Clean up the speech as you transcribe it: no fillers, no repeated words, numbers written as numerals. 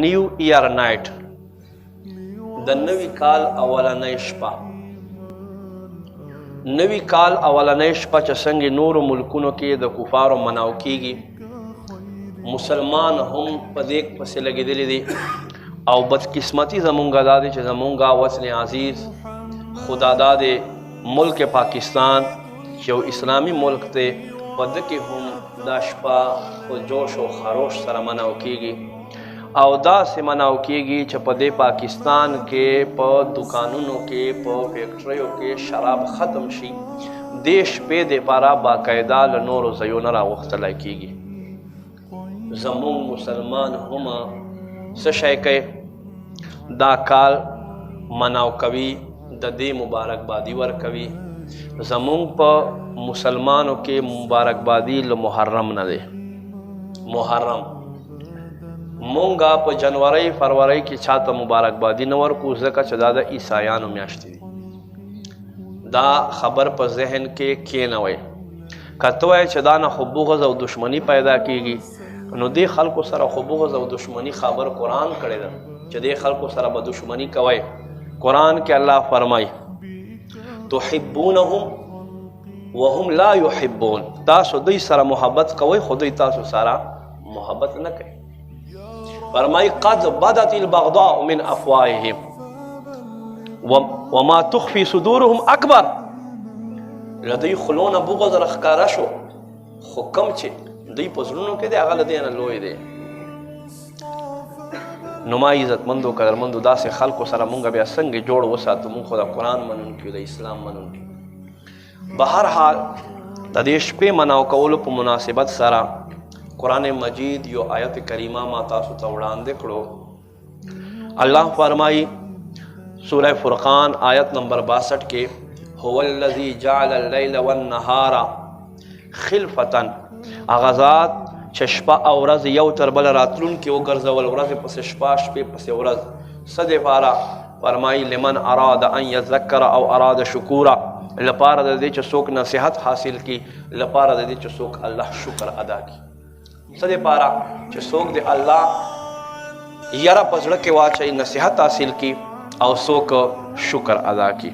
نیو ایئر نایټ د نوی کال اولنۍ شپه. نوی کال اولنۍ شپه چې څنګه نورو ملکونو کې د کفارو مناو کیږي، مسلمان هم په دې پسې لګېدلی دی. او بدقسمتي زمونږ دا دی چې زمونږ وطن عزیز خدا دا دی ملک پاکستان چې یو اسلامي ملک دی، په ده کې هم دا شپه په جوش و خروش سره مناو کیږي. او داسې مناو کیږي چې په دې پاکستان کې په دکانونو کې په فیکټریو کې شراب ختم شي، دې شپې دپاره باقاعده له نورو ځایو نه راغوښتلی کیږي. زمونږ مسلمان هم څه شی کوي، دا کال مناو کوي، د دې مبارکبادي ورکوي. زمونږ په مسلمانو کې مبارکبادي له محرم نه دی. محرم مونږه په جنوري فروری کې چاته مبارکبادي نه ورکو، ځکه چې دا د عیسایانو میاشتې دي. دا خبر په ذهن کې کېنوئ. که ته وایې چې دا نه خو بغض او دشمني پیدا کیږي، نو دې خلکو سره خو بغض او دشمني خبر قرآن کړی ده چې دې خلکو سره به دشمني کوئ. قرآن کې الله فرمایي تحبونهم وهم لا يحبون، تاسو دوی سره محبت کوئ خو دوی تاسو سره محبت نه کوي. فرمای قد بدت البغضاء من افواههم وما تخفي صدورهم اکبر. لدی خلونه بغض رخکاره شو، خو کم چې دوی په زړونو کې دی هغه له دې نه لوی دی. نو ما عزتمندو قدرمندو داسې خلکو سره مونږ بیا څنګه جوړ وساتو؟ مونږ خو د قرآن منونکي د اسلام منونکي. به هر حال د دې شپې مناو کولو په مناسبت سره قرآن مجید یو آیت کریمه ما تاسو ته وړاندې کړو. الله فرمایي سوره فرقان آیت نمبر 62 کې هو الذی جعل اللیل والنهار خلفة، هغه ذات چې شپه او ورځ یو تر بله راتلونکي وګرځول، ورځې پسې شپه شپې پسې ورځ. څه دپاره؟ فرمایي لمن اراد ان یذکر او اراد شکورا، لپاره د دې چې څوک نصیحت حاصل کړي، لپاره د دې چې څوک الله شکر ادا کړي. څه دپاره؟ چې څوک د الله یره په زړه کې واچوي، نصیحت حاصل کړي او څوک شکر ادا کړي.